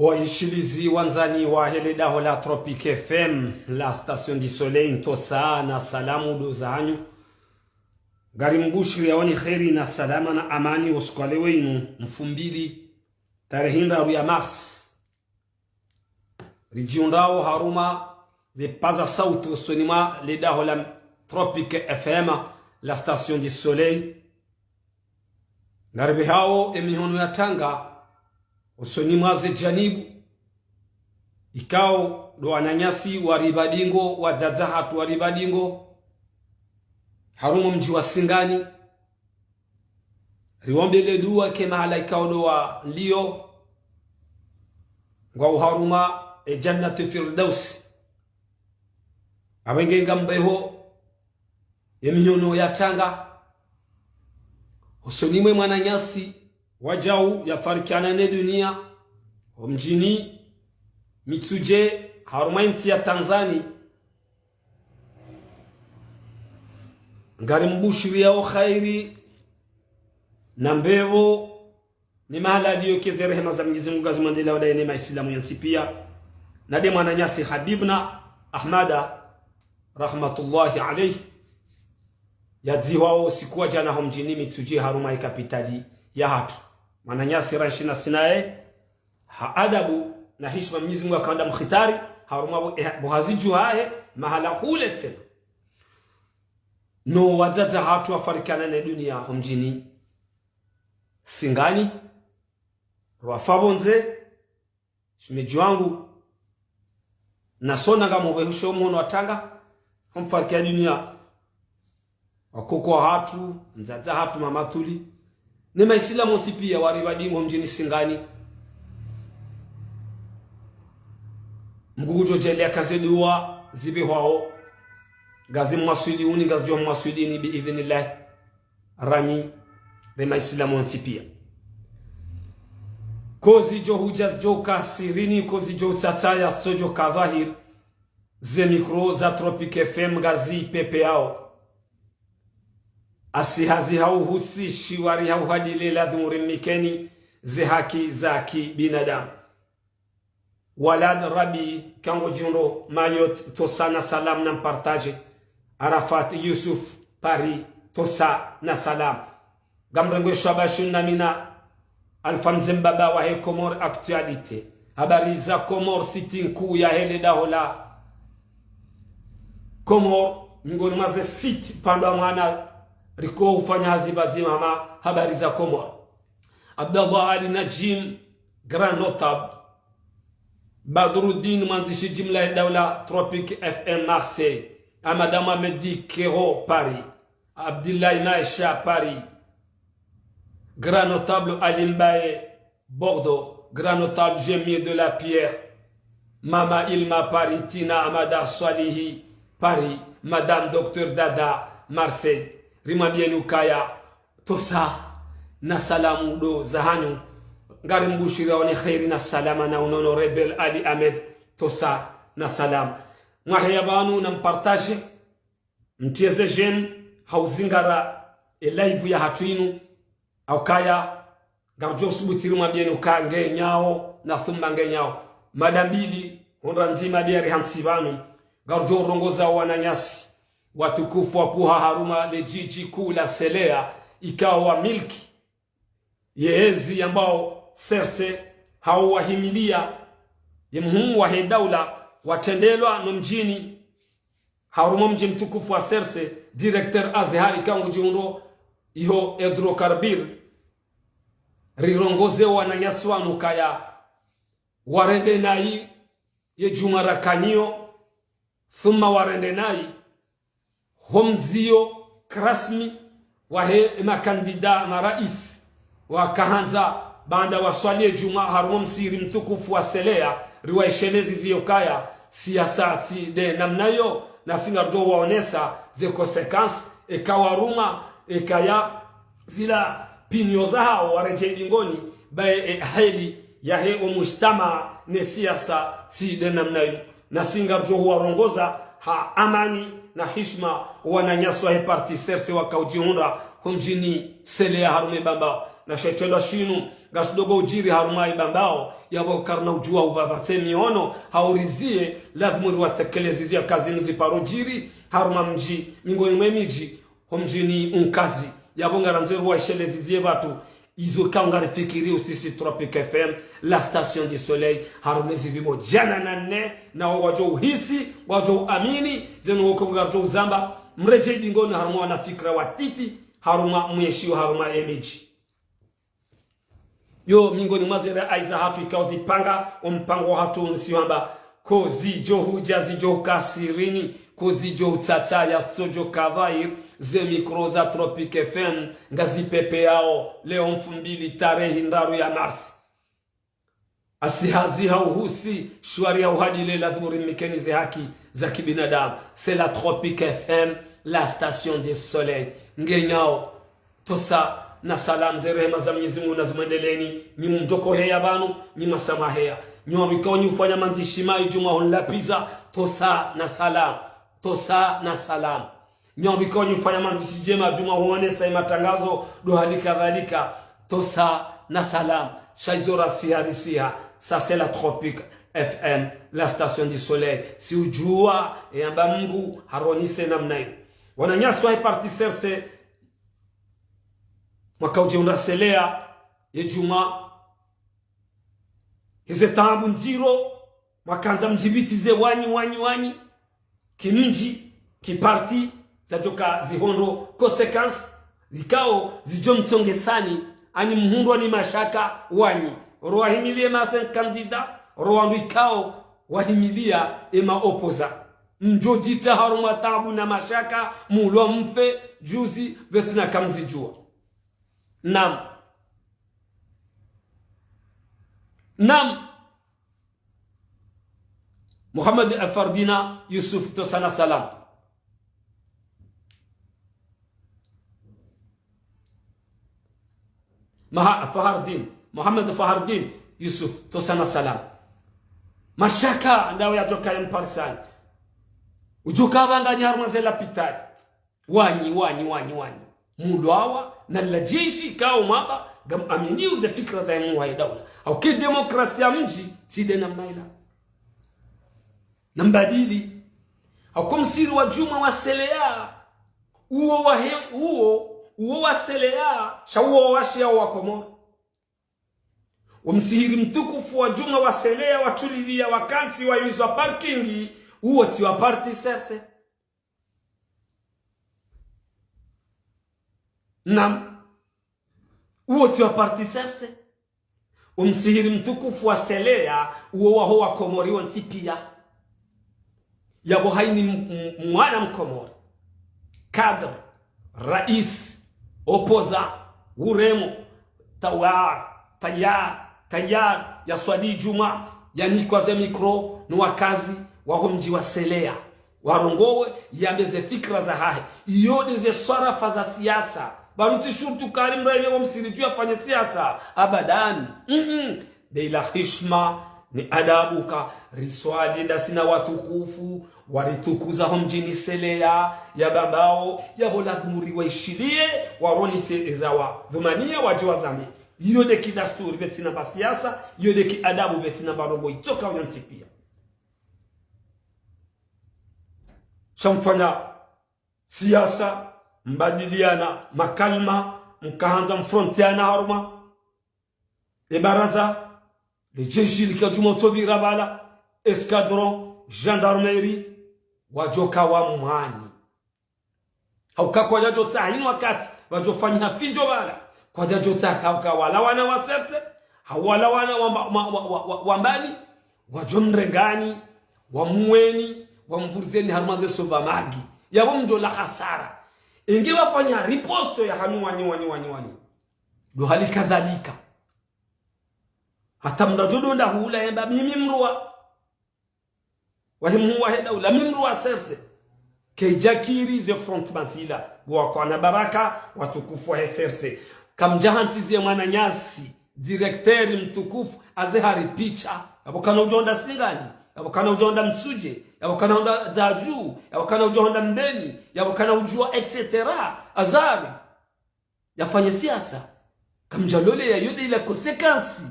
Waishilizi wanzani wa hele daho la Tropique FM, la station du soleil ntosa na salamu do zanyu. Gari mgushiri yaoni kheri na salama na amani usikwale wenu mfumbili tarehinda ya mars. Rijiundao haruma de paza sauti usonima le daho la Tropique FM, la station du soleil. Gari hao emihono ya tanga usonima ze janibu ikao do ananyasi waribadingo wadzadzahatu waribadingo harumo mji wa Singani riombele dua ke malaika odoa lio ngwa haruma e jannatu firdaus abenge ngambeho yemihono ya tanga usonimwe mwananyasi wajau ya farikana ne dunia mjini Mitsuje haruma nchi ya Tanzania ngari mbushiri yao khairi na mbevo ni mahala diyo keze rehema za Mwenyezi Mungu azimandela wada yenema Islamu yansi pia na de mwananyasi Habibna Ahmada rahmatullahi alayhi yadziwao sikuwa jana homjini Mitsuje haruma ikapitali ya hatu mwananyasi ranshina sinae adabu na hishma Mwenyezi Mungu akaenda mkhitari haruma buhaziju hae mahala hule tena no wazaza hatu wafarikana na dunia homjini Singani rwafabonze shimeji wangu nasona kama wehusho mwono watanga homfarikana dunia wakoko hatu nzaza hatu mamatuli nema Islamu tipia waribadingo mjini Singani mgugujo jele akazedua zibe wao gazi mwaswiliuni gazi jo mwaswilini biidhnillah rani nema Islamu tipia kozi jo hujaz jo kasirini kozi jo tataya sojo kadhahir ze mikro za Tropique FM gazi pepe yao asihazi hau husi shiwari hau hadile la dhumuri mikeni ze haki zaki binadamu walad rabi kango jindo mayot tosa na salam na partage Arafat Yusuf Paris tosa na salam gamrengo shabashun namina alfamzem baba wa he Comor actualité habari za Comor sitting kuu ya hele dahola Comor ngoni maze siti panda mwana riko ufanya hazibazi mama habari za Comor Abdallah Ali Najim grand notable Badruddin manzishi jimla dawla Tropique FM Marseille Amadama Medi Kero Paris Abdullah Maisha Paris grand notable Alimbaye Bordeaux grand notable Jemier de la Pierre Mama Ilma Paris Tina Amada Swalihi Paris Madame Docteur Dada Marseille Rimabienu Kaya tosa na salamu do zahanyu ngari mbushira wani khairi na salama na unono rebel Ali Ahmed tosa na salam mwahiyabanu na mpartaje mtieze jem hauzingara live ya hatuinu au kaya garjo subutiru mabienu kange nyao na thumba nge nyao madambili honra nzima biari hansibanu garjo rongoza wananyasi watukufu wa puha haruma le jiji kuu la Selea ikawa milki yehezi ambao serse hao wahimilia yemhumu wa daula watendelwa no mjini haruma mji mtukufu wa serse directeur Azhari kangu jiundo iho hydrocarbure rirongoze wananyasi wanu kaya warende nai ye jumarakanio thumma warende nai homzio krasmi wahe makandida marais wakahanza banda waswalie juma harumo msiri mtukufu wa Selea riwaishelezi ziyokaya siyasati de namnayo na singardo waonesa ze consequences ekawaruma ekaya zila pinyoza hao wareje dingoni bae heli ya he umustama ne siyasa si de namnayo na singardo warongoza ha amani na hishma wananyaswa he parti serse wakaujihunda humjini Selea harume bamba na shetelo shinu gasdogo ujiri haruma ibambao yabo karna ujua ubabate miono haurizie lazima watekelezizia kazi nziparo jiri haruma mji mingoni mwemiji homjini unkazi yabo ngaranzeru waishelezizie watu izo kangari fikiri usisi Tropic FM la station du soleil harumezi bimo jana nane na wajo uhisi wajo amini zenu woko ngarjo uzamba mreje dingoni haruma na fikra watiti haruma mweshio haruma emiji yo mingoni mazere aiza hatu ikaozipanga mpango hatu nsiwamba ko zijo huja zijo kasirini ko zijo utata ya sojo kavair ze mikro za Tropic FM ngazi pepe yao leo 2000 tarehe ndaru ya Mars asihazi hauhusi shwari ya uhadile la dhumuri mikenize haki za kibinadamu. C'est la Tropic FM, la station du soleil. Ngenyao tosa na salam ze rehema za Mwenyezi Mungu na zimendeleni ni mjoko heya banu ni masama heya nyomi konyi ufanya manzishima ijuma honla pizza tosa na salam nyomi konyi ufanya manzishijema juma huone sai matangazo do halika dhalika tosa na salam shaizora siharisia. Ça c'est la Tropic FM, la station du soleil. Si ujua yamba Mungu haronise namna hiyo wananyaswa ipartiserse mwaka ujeunda selea ye juma hize tambu njiro makanza mjibitize wanyi kimji kiparti zajoka zihondo consequence zikao zijo mtsongesani ani mhundo ni mashaka wanyi roa himilie masen kandida roa wikao wahimilia ema opoza mjojita haruma tabu na mashaka mulo mfe juzi betina kamzi jua nam Muhammad al-Fardina Yusuf tosana salam Muhammad Fahardin Yusuf tosana salam mashaka ndawe yatoka mparsani ujuka banganya haruma zela pitali wanyi mudawa na lajeshi kao maba gam amini uze fikra za mu wa daula au ki demokrasia mji side na maila nambadili au kumsiri wa juma wa selea uo wa selea shawo washia wa Komoro umsihiri mtukufu wa juma wa selea watulilia wakansi wa imizwa parkingi uo tiwa parti sese nam uo tiwa parti sese umsihiri mtukufu wa selea uo wa hoa Komori wantipia yabo haini mwana mkomori kadr rais opoza uremo tayar ya swadi juma yani kwa ze mikro ni wakazi wa mji wa selea warongowe yambeze fikra za hahe yode ze sarafa za siasa baruti shurtu karim raile wa msiriju afanye siasa abadan deila hishma ni adabuka riswali ndasina watukufu waritukuza mjini selea ya babao ya boladhmuri waishilie waroni sezawa dhumania wajiwa zami yode kidasturi betina basiasa yode ki adabu betina barobo itoka unyantipia shamfanya siasa mbadiliana makalma mkaanza mfrontiana haruma baraza le jeshi likajuma tobi rabala escadron gendarmerie wajoka wa mwani hauka kwa jajo tsahini wakati wajofanya fijo bala kwa jajo tsaka hauka wala wana wasefse hawala wana wambani wajomrengani wamweni wamvurzeni harumaze sova magi yabo mjola hasara inge wafanya riposto ya hanu wani do hali kadhalika hata mnajodo nda hula yamba mimi mruwa wahimu waheda ula mimruwa serse kejakiri ze front masila kwa na baraka watukufu wa serse kamjahantizie mwana nyasi direkteri mtukufu azehari picha abokana ujonda singani abokana ujonda msuje abokana ujonda zaju abokana ujonda mbeni abokana ujua etc azari yafanye siasa kamjalole ya yode ila konsekansi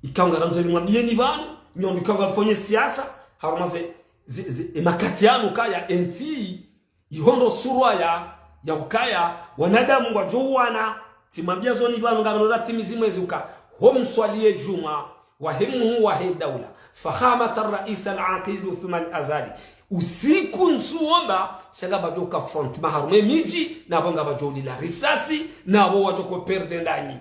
ikanga ranzo limwambie ni banu nyondo ikanga mfonye siasa harumaze makatiano kaya enti ihondo surwa ya ukaya wanadamu wajowana timambia zoni banu ngano timizi mwezi uka hom swaliye juma wahimu wahe daula fahamat ar-rais al-aqid Uthman Azali usiku nsuomba shaga bajoka front maharume miji na bonga bajoli la risasi na bo wajoko perde ndani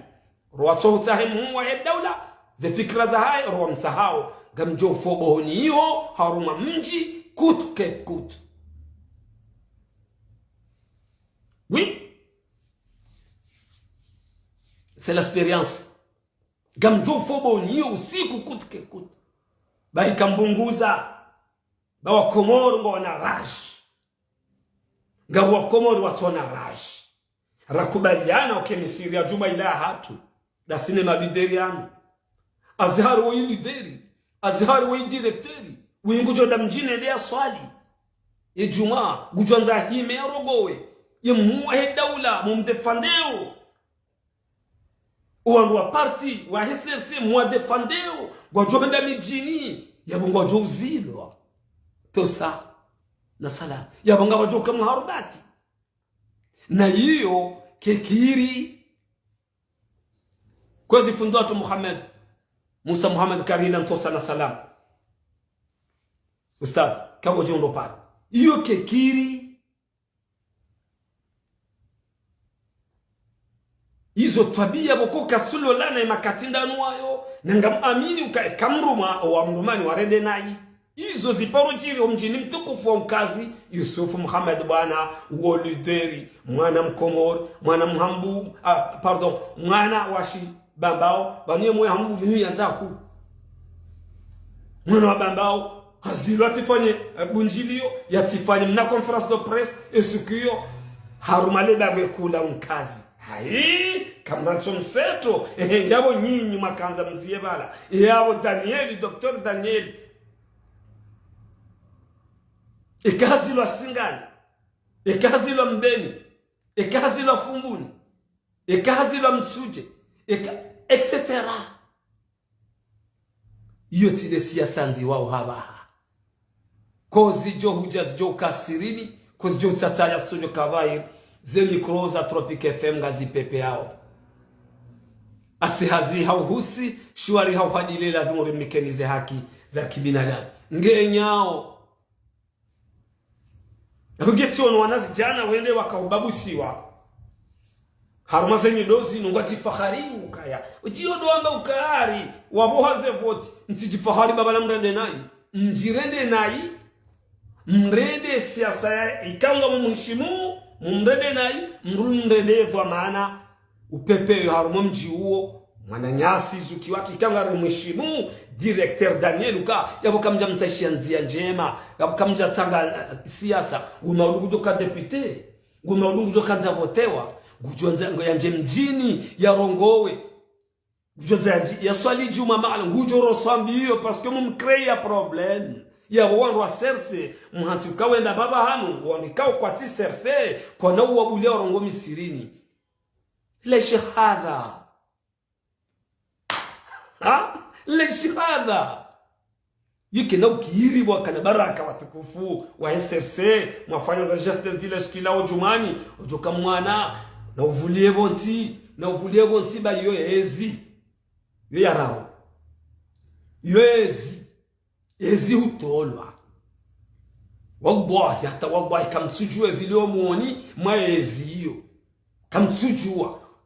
roacho utahimu wahe daula ze fikra za hai roa msahao gamjo fobohoni hiyo haruma mji kut ke kut. Oui, c'est l'expérience. Gamjo fobohoni hiyo usiku kut ke kut. Bai kambunguza ba wa Komoro ngo na rash. Ngabu wa Komoro watu na rash. Rakubaliana okemisiri ya juma ila hatu. Da sinema bideriano. Azhar wa lideri, azhar wa directori, wingujo da mjine ndia swali. Ye juma, gujonza hime ya rogowe. Ye muhe daula, mumdefandeo. Uwangu wa parti, wa SSC, muadefandeo. Gwajobenda mijini, yabunga wajo uzilwa. Tosa, na salam. Yabunga wajo kama harubati. Na hiyo, kekiri. Kwa zifundu watu Muhammad. Musa Muhammad Karina Ntosa na salam. Ustad, kabo jondo pale. Iyo kekiri. Izo tabia boko kasulo lana makatinda nuwayo. Nangam amini ukamruma wa mrumani warende nai. Izo ziparo jiri mjini mtukufu wa mkazi. Yusufu Muhammad bwana uolideri. Mwana mkomor. Mwana mhambu. Mwana washi. Bambao, baniye mwe hambu mihu yanzaku. Mwana wa bambao, hazilo atifanye bunjilio, yatifanye mna conference de presse, esukiyo, harumale bagwe kula mkazi. Hai, kamrancho mseto, yabo nyinyi makanza mziye bala. Yabo Danieli, Dr. Danieli. Ekazilo asingani, ekazilo mbeni, ekazilo fumbuni, ekazilo msuje, etc. Iyo tile siasa nzi wao habaha. Kozi jo hujaz jo kasirini, kozi jo tataya sonyo kavair, zeli kroza Tropic FM gazi pepe yao. Asihazi hauhusi, shuari hauhadilela dhumuri mikenize haki za kibinadamu. Ngenyao. Rugeti wano wanazi jana wende wakaubabu siwa. Harumazenye dozi nunga jifahari ukaya. Ujiyo doanga ukari. Wabohaze voti. Nti jifahari babala mrende nai. Mjirende nai. Mrende siasa ya ikanga mumshimu. Mrende nai. Mrende kwa maana. Upepe harumo mji huo. Mwananyasi zukiwaki ikanga mumshimu. Directeur Daniel uka. Yabo kamja mtaishia nzia njema. Yabo kamja tanga siasa. Umaulugu doka depute. Umaulugu doka zavotewa. Gujonza ngo yanje mjini ya rongowe. Gujonza ya swali juma mala ngujoro swambi hiyo parce que mum créer problème. Ya wandu wa serse mhanti kawenda baba hanu wanikao kwa ti serse kwa na uwabulia rongo misirini. Le shahada. Ha? Le shahada. Yike na ukiri wakana baraka watukufu wa SRC mwafanya za geste zile skila ujumani ujoka mwana na uvulie bonti ba yo ezi yo yarao yo ezi utolwa wallahi hata wallahi kamtsujua zilio muoni ma ezi hiyo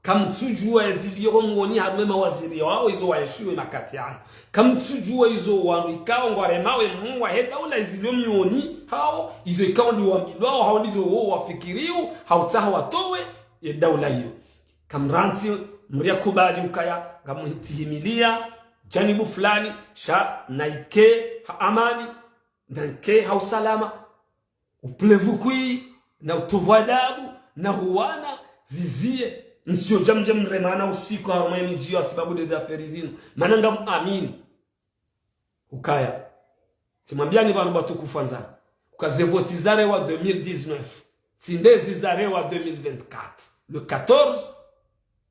kamtsujua zilio muoni hamema waziri wao hizo waishiwe makatiano kamtsujua hizo wanu ikao ngware mawe mwa heda ula zilio muoni hao hizo ikao ni wamilwao hao ndizo wao wafikiriu hautaha watowe ya daula hiyo. Kamransi mria kubali ukaya gamuhitihimilia janibu fulani sha naike amani naike hausalama uplevukui na utovuadabu na huwana zizie msio jamje mremana usiku harumeni jio sababu de zaferi zinu mananga amini ukaya simambiani banu batukufu anza ukazevotizare wa 2019 sindezi zare wa 2024 le 14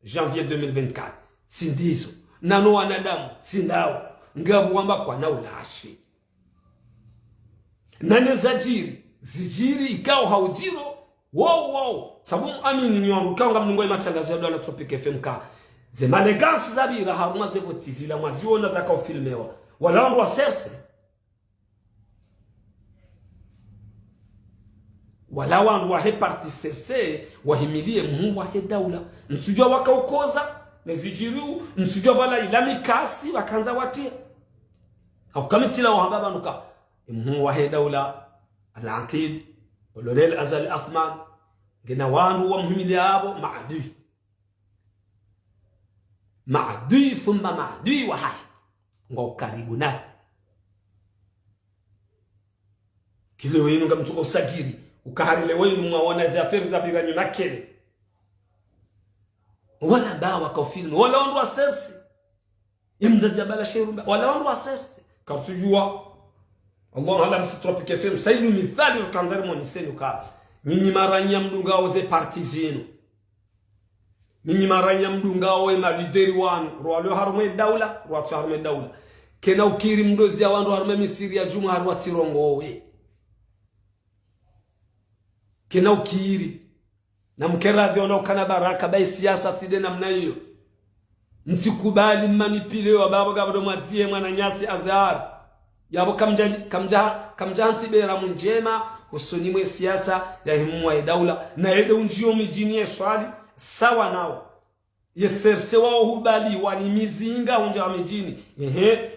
janvier 2024 sindizo nano wanadamu sindao ngabu wamba kwa na ulashi nane zajiri zijiri ikao haujiro wow sababu amini nywangu kanga mnungo matangazo ya Dola Tropic FM ka ze malegansi zabira haruma zevotizila mwaziona zaka ufilmewa wala wandu wa serse wala wandu wa heparti serse wahimilie Mungu wa daula nsujua wakaukoza nezijiriu nsujua bala ilami kasi wakanza watia au kamitila wahambaba nuka Mungu wa daula al-aqid ulolel azal athman gina wandu wa muhimili abo maadui thumma maadui wa hai ngo karibu na kile wenu ngamchuko usagiri ukaharile wenu mwaona za aferi za biranyu nakele wala bawa kwa filmu wala wandu wa sersi imda jabala shiru wala wandu wa sersi kartujua Allah ala Tropic FM sailu mithali kanzari monisenu ka nyinyi maranya mdunga oze parti zenu nyinyi maranya mdunga owe malideri wanu ruwalo harume daula ruwatu harume daula kena ukiri mdozi ya wandu harume misiri ya juma haruwa tirongo owe kena ukiri na mkera viona ukana baraka bai siyasa side na mna hiyo msikubali manipile wa baba gabado mwazie mwana nyasi azhar yabo kamja nsibera munjema usoni mwe siasa ya himu wa daula na ede unjio mijini ya swali sawa nao yeserse wao hubali wani mizinga unja wa mijini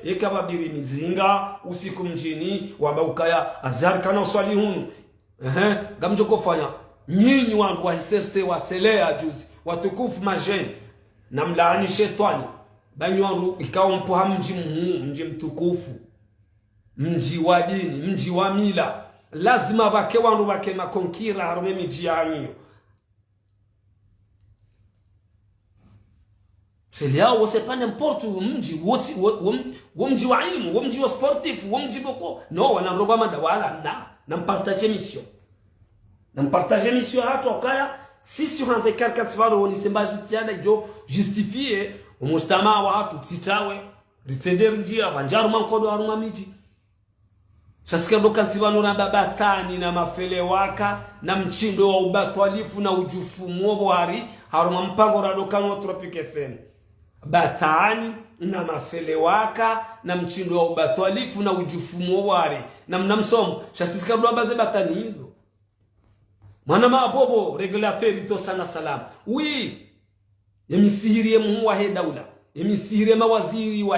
ekababiri mizinga usiku mjini wabaukaya azhar kana swali hunu gamjo kofanya nyinyi wangu wa yeserse wa selea juzi watukufu majeni na mlaani shetani banyu ikawa mpoha mji mtukufu mji wa dini mji wa mila lazima bake wandu bake makonkira harume miji yanyu seliao wasepande mportu mji mji wa ilmu mji wa sportif mji boko no wanaroba madawala na mpartage mission hato kaya sisi hanze karkatsvaro wonisemba justiana jo justifie umustama wa hatu tsitawe ritender njia banjaru mankodo haruma miji shasika doka tsivano na babatani na mafele waka na mchindo wa ubatwalifu na ujufu mwobwari haruma mpango radoka no Tropic FM batani na mafele waka na mchindo wa ubatwalifu na ujufu mwobwari na mnamsomo shasika doambaze batani hizo mwana mabobo regulateur ito sana salam oui yemisihiri Mungu wa daula yemisihiri mawaziri wa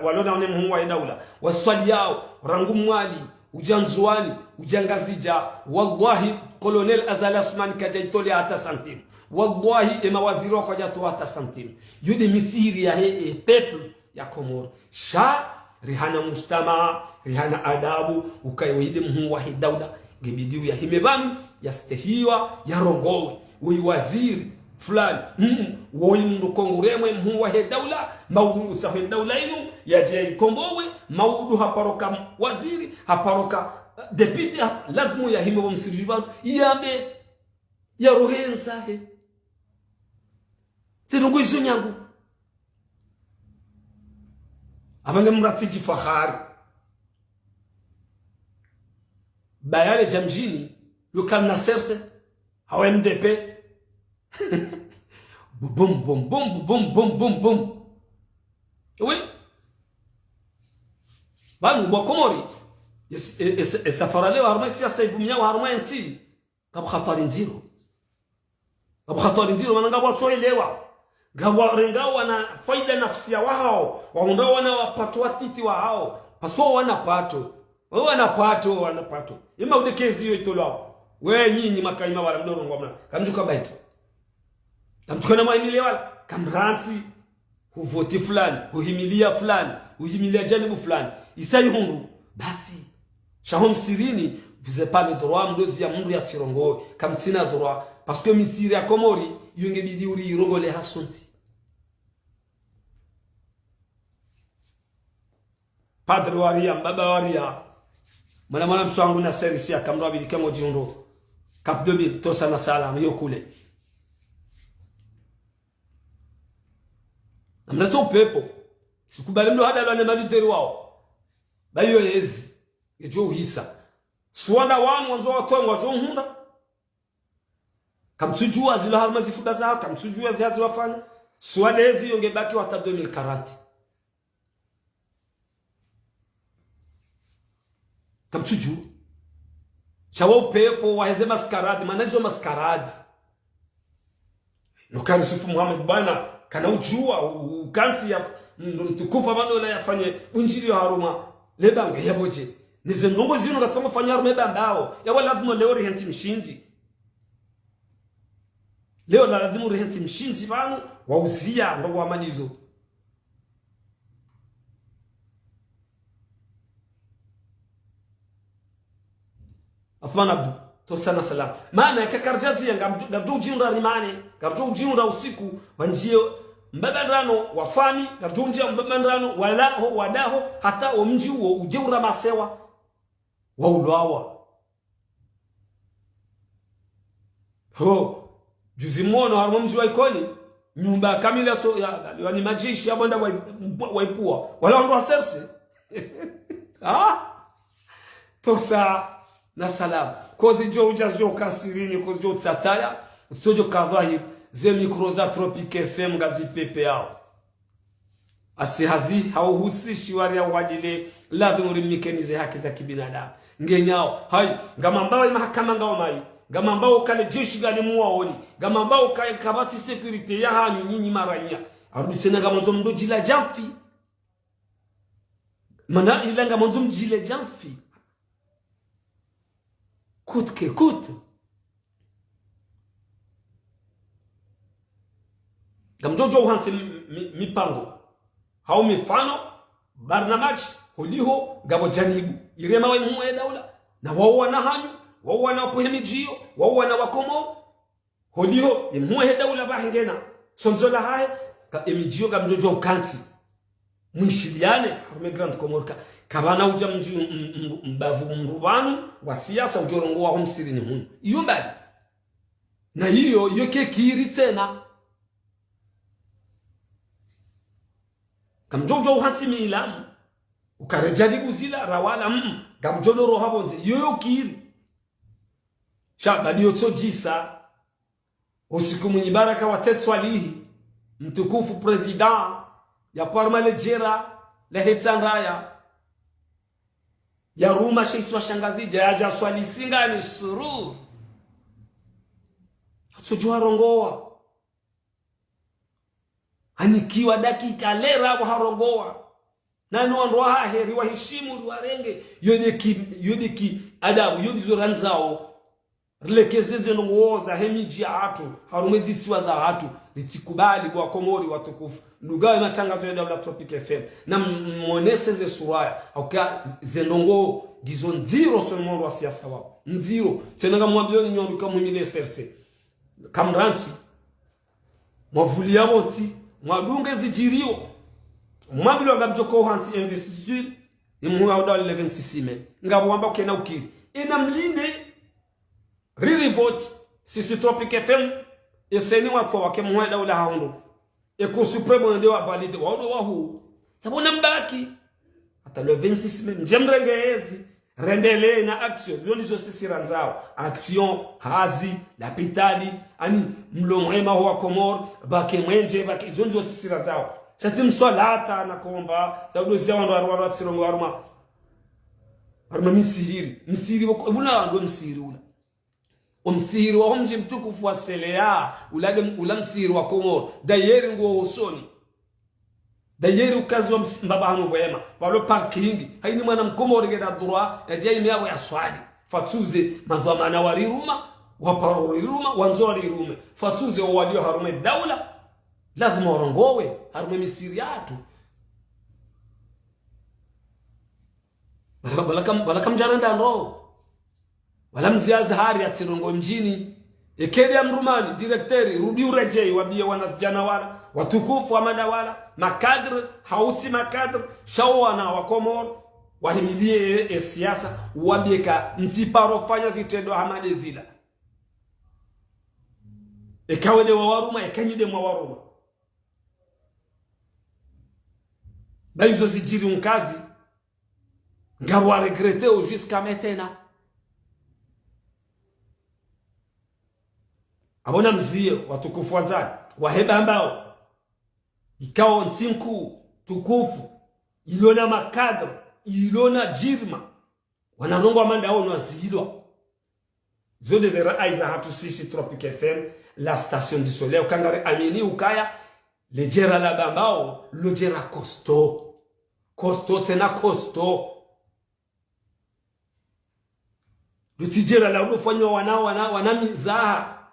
walona ne Mungu wa daula waswali yao rangu mwali ujanzuani ujangazija wallahi colonel azali asman kajaitoli hata santim wallahi mawaziri wako jato hata santim yudi misihiri ya people ya Komoro sha rihana mustama rihana adabu ukaiwide Mungu wa daula gebidiu ya himebanu ya stehiwa ya rongowe ui waziri fulani woi mndu konguremwe Mungu wa daula maudu utsafe daula inu ya jai kombowe maudu haparoka waziri haparoka deputy lazmu ya himebo msirjibanu yambe ya rohensa he sinungu iso nyangu abange mratiji fahari bayale jamjini lokal na serse hawa MDP bum bum bum bum bum bum bum oui banu bo Komori safara leo harma siasa ivumia harma nti kab khatarin zero mananga watu elewa gawa renga wana faida nafsia wao waondoa wana wapatwa titi wao paswa wana pato ima udekezi hiyo itolwa we nyinyi makaima wala mdoro ngomna kamjuka baiti kamtukana maimile wala kamranzi huvoti fulani huhimilia janibu fulani isai hungu basi shahom sirini vous avez pas le droit mdozi ya mundu ya tsirongo kamtsina droit parce que misiri ya Komori yenge bidi uri rongole hasonti padre waria baba waria mwana mswangu na service ya kamro abili kamo jindo cap 2000 to sana salam yo kule na mreto upepo sikubali ndo hada lwa nemaditeri wao bayo yezi ejo hisa suanda wanu wanzo watongo wajo hunda kamtujua zilo harma zifuda zao kamtujua ziazi wafanya suanda yezi yongebaki wata 2040 kamtujua shawa upepo waheze maskaradi manazo maskaradi nukari sufu Muhammad bana kana ujua ukansi ya mtukufa manola yafanye unjili ya haruma lebange yaboje nize nongo zino gatongo fanya haruma bambao ya wala lazima leo rihensi mshinzi leo lazima rihensi mshinzi banu wauzia ndo wamanizo Uthman Abdu tosana salam maana yakakarjazi ngamdu jinra rimane garjo jinra usiku banjio mbabandrano wafami garjo njia mbabandrano walaho wadaho hata omji wo ujeura masewa wa ulwawa ho juzi mono harmo mji wa ikoni nyumba kamila to ya ni majishi ya banda waipua wala ndo aserse tosa na salam kozi jo ujazo kasirini kozi jo tsataya sojo kadhahi ze mikroza Tropic FM gazi pepe yao asihazi hauhusishi wale wadile ladhuri mikenize haki za kibinadamu ngenyao hai ngamambao mahakama ngao mai ngamambao kale jeshi gani muwaoni ngamambao kale kabati security ya hanyu nyinyi maranya arudisena ngamonzo mdojila jamfi mana ilanga monzo mjile jamfi kutke kut gamjojo uhanse mipango hao mifano barnamaj huliho gabo janibu irema wa mwe daula na wao wana hanyu wao wana pohemijio wao wana wakomo huliho mwe daula bahengena sonzola hae ka emijio gamjojo ukansi mwishiliane harme grand komorka kabana uja mji mbavu mrubanu wa siasa ujorongo wa homsiri ni hunu iyo mbali na hiyo yoke kiri tena kamjojo uhansimi ilamu ukarejadi kuzila rawala gamjodo roha bonze yoyo kiri shabadi yoto jisa usiku mwenye baraka wa tetwalihi mtukufu president ya parmale jera la hetsanraya ya ruma sheiswa shangazija ya jaswali singa ni suru hatujua rongoa anikiwa dakika lera wa harongoa nani wandoa heri wa heshimu warenge yodeki adabu yodizo ranzao rilekezeze nongoza hemiji ya hatu harumezi siwa za hatu litikubali kwa komori watukufu nugawe matangazo ya daula Tropic FM na mwoneseze suraya auka zendongo gizo nziro sonomo wa siasa wao nziro tenanga mwambioni nyondu kama mwile SRC kamransi mwavuli yabo nti mwadunge zijirio mwambilo ngabjoko hanti investiture imuwa udal 26 me ngabo wamba kena ukiri ina mlinde riri vote sisi Tropic FM eseni watu wake mwa daula haondo eko supremo ndio valide wao wahu sabona mbaki hata le 26 me njemrengezi rendele na action zoni zo sisi ranzao action hazi lapitali ani mlomwema wa Komor bake mwenje bake zoni zo sisi ranzao shati mswalata na komba sababu zia wandu warwa tsirongo waruma misiri buna ndo misiri ula omsiri wa homji mtukufu wa selea ulamsiri wa Komor dayeri nguo usoni dayeri ukazi wa mbaba hanu wema walo parking haini mwana mkomori geda droit ya jaimi yao ya swali fatuze madhamana wariruma waparoriruma wanzorirume fatuze wadio harume daula lazima warongowe harume misiri yatu balakam jarenda ndo wala mziazi hari ya tsirongo mjini ekedi ya mrumani direkteri rudi urejei wabie wanasijana wala watukufu wa madawala makadri hauti makadri shawana wa Komor wahimilie siasa wabieka mtiparo fanya zitendo hamade zila ekawede wa waruma ekanyide mwa waruma baizo zijiri unkazi ngawa regrete au jusqu'à maintenant. Abona mzie watukufu wanzani waheba ambao ikao nsinku tukufu ilona makadro ilona jirma wanarongwa manda hao nwazilwa zode zera aiza hatu sisi Tropic FM la station du soleil ukangare amini ukaya lejera la bambao lojera costo tena costo lutijera la unofanya wana mizaha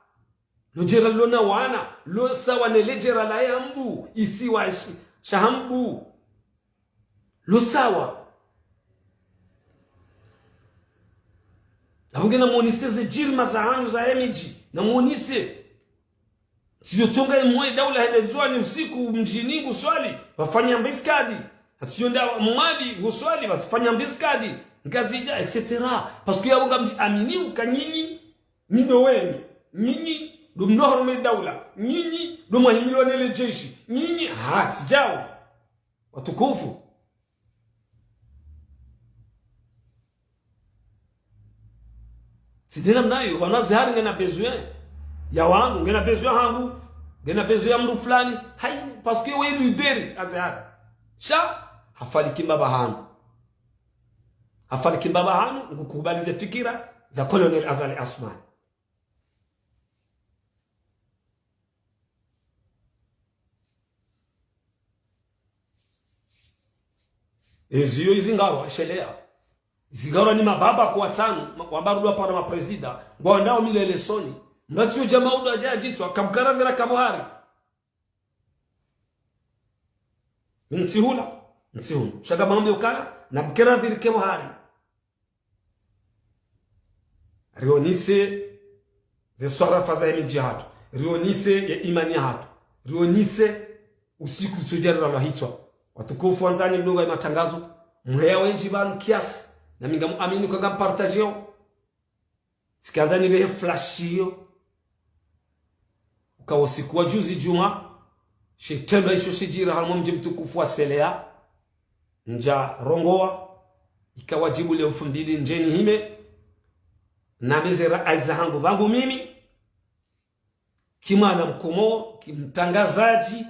lojera lona wana lo sawa ne lejera la yambu isi wa shahambu lo sawa na wengine muonise ze jirma za hanyu za emiji na muonise sio tonga mwe daula hedezwa ni usiku mjini guswali wafanya mbiskadi atiyonda mwali guswali wafanya mbiskadi ngazija etc. parce que yabonga mji amini ukanyinyi nido weni nyinyi ndo mnohoro me daula nyinyi ndo mwanyimilo nele jeshi nyinyi sijao watukufu sidina mnayo wanazihari ngena besoin ya wangu ngena besoin hangu ngena besoin ya mdu fulani hai parce que we leader azihari sha hafali kimbaba hanu ngukubalize fikira za Colonel Azali Asman. Eziyo izingaro ashelea izingaro ni mababa kwa tano wambarudwa para mapresida ngwandao milele soni mnatio jamaudu ajajitwa akamkarangera kabuhari nsihula shaga mambe ukaya na bkera dhirike buhari rionise ze swarafa za hemi jihad rionise ya imani hatu rionise usiku sujara la hitwa watukufu wanzani mdunga ya matangazo mhea wenji banu kiasi na minga muamini kwa nga partajeo sikandani behe flashio ukawa siku wa juzi juma shetendo isho shijira halmo mji mtukufu wa selea nja rongoa ikawa jibu leo 2000 njeni hime na bezera aiza hangu bangu mimi kimana mkomo kimtangazaji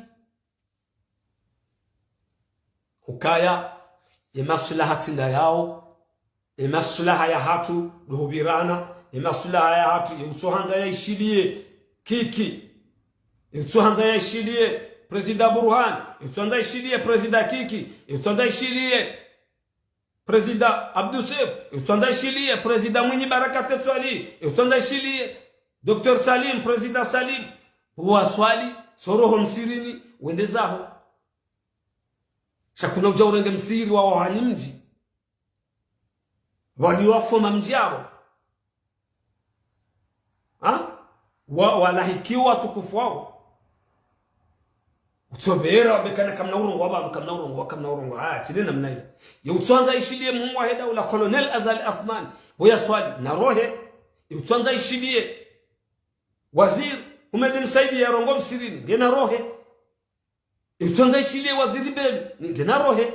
ukaya maslaha tsinda yao maslaha ya hatu duhubirana maslaha ya hatu yutsohanza ya ishilie kiki yutsohanza ya ishilie President Burhan yutsohanza ishilie President Kiki yutsohanza ishilie President Abdusef yutsohanza ishilie President Mwinyi Baraka Tetswali yutsohanza ishilie Dr. Salim President Salim huwa swali soroho msirini wendezaho shakuna ujaurenge msiri wa wahani mji waliwafoma mji yao walahikiwa tukufu wao utsobera wabekana kamna urongo wabanu kamna urongo tilena mnaile yutwanza ishilie mumu wa heda ula Colonel Azali Athman boya swali na rohe yutwanza ishilie wazir umede msaidi ya rongo msirini ngena rohe yutwanza ishilie waziri belu ngena rohe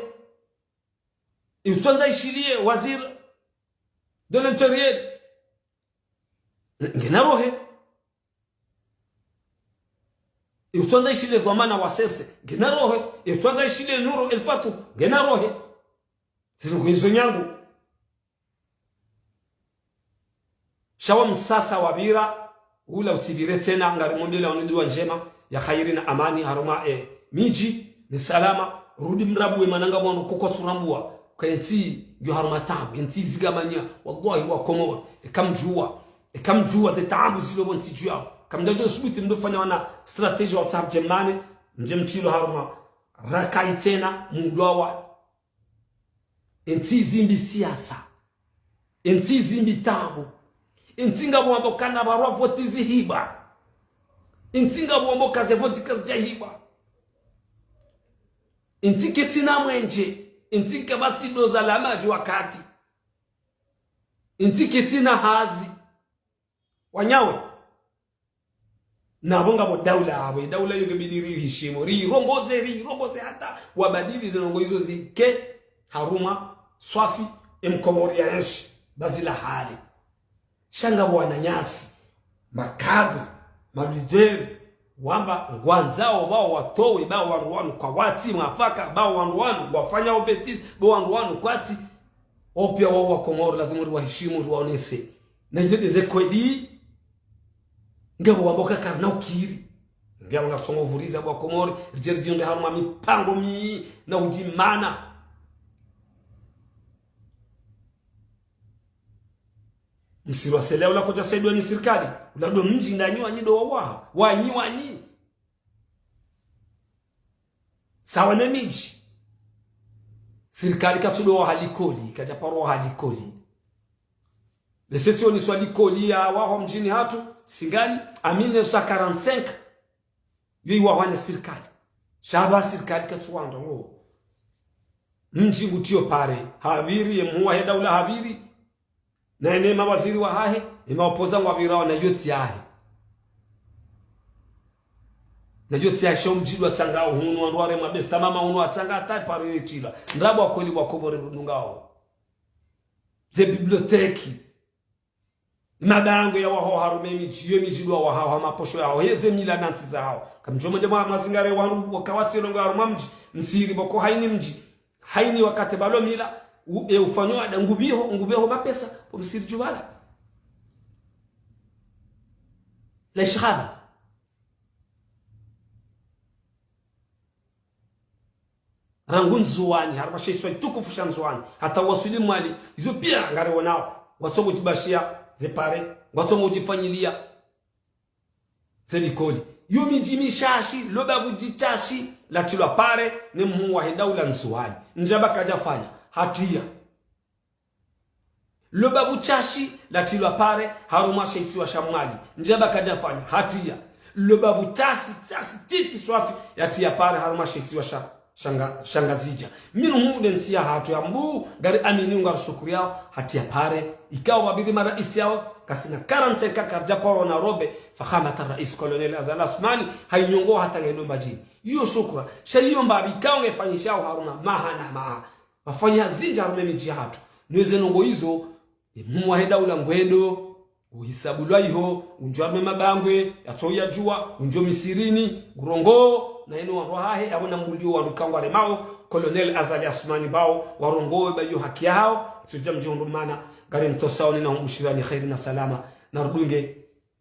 yutwanza ishilie wazir de l'intérieur ngena rohe yutwanza ishilie dhamana wasese ngena rohe yutwanza ishilie nuru elfatu ngena rohe zirugu hizo nyangu shawa msasa wabira ula utibire tena ngari mondela onidua njema ya khairi na amani haruma miji ni salama rudi mrabwe mananga mwana koko turambua kwa enti yo haruma tabu enti zigamanya wallahi wa komor kamjua ze taabu zilo bonti jua kamdajo subuti mdofanya wana strategy wa tsab jemane njemchilo haruma rakai tena mudwawa enti zimbi siasa enti zimbi tabu intinga mwambo kana barwa voti zihiba intinga mwambo kaze voti kaze hiba intike tina mwenje intike batsi doza la maji wakati intike tina hazi wanyawe na bonga bo daula yoge bidiri hishimo rongoze hata wabadili zinongo hizo zike haruma swafi imkomori ya nchi bazila hali shanga bwana nyasi makadri malideri wamba ngwanzao bao watowe bao wanruanu kwa wati mwafaka bao wanruanu wafanya obetisi bao wanruanu kwati opia wao wa Komoro lazima waheshimu waonese na hizo kweli ngabo wamboka karna ukiri ngabo ngasonga uvuriza bwa Komoro rijerjinde haruma mipango na ujimana msirwa seleo la koja saidwa ni serikali ulado mji ndanywa nyido wa wanyi sawa na miji serikali katsudo halikoli kaja paro halikoli lesetio ni swali koli ya wao mjini hatu singani amine sa 45 yui wa wana serikali shaba serikali katsuwanda ngo mji ngutio pare habiri yemuwa heda ula habiri na ene mawaziri wa hahe imaopoza ngwabira na yoti yahe na yoti ya shom jidwa tsanga hunu ndware mabesta mama hunu atsanga atai paro yitila ndabo akoli bwa Komoro ndungao ze biblioteki mabango ya waho harume miji yo mijidwa wa hawa maposho yao heze mila nanti za hao kamjoma ndema mazingare wangu wakawati longa haruma mji msiri boko haini mji haini wakati balo mila ufanywa da ngubiho mapesa pomsiri jubala la shahada rangun zuwani harba shiswa tukufu shamzuwani hata wasuli mali hizo pia ngare wanao watongo jibashia zepare watongo jifanyilia zelikoli yumi jimishashi lobavu jichashi la tilwa pare ni muwa hendaula nzuwani njaba kajafanya hatia lobavu chashi la tilwa pare haruma shaisi wa shamwali njaba kajafanya hatia lobavu tasi titi swafi yatia pare haruma shaisi wa shangazija minu mude ntia hatu ya mbu gari amini ungar shukuri yao hatia pare ikawa wabidi maraisi yao kasina 45 karja poro na robe fakhamata rais kolonel Azali Assoumani hainyongo hata ngendo majini hiyo shukura shahiyo mbabi ikawa ngefanyishao haruna maha wafanya zinja harume miji hatu nweze nongo hizo muwa heda ula ngwendo uhisabulwa iho unjwa mabangwe yatoya jua unjo misirini gurongo na eno warohahe abona mbulio warukangwa remao kolonel Azali Assoumani bao warongo bayo haki yao tujamje ndumana gari mtosaoni na umbushirani khairi na salama na rudunge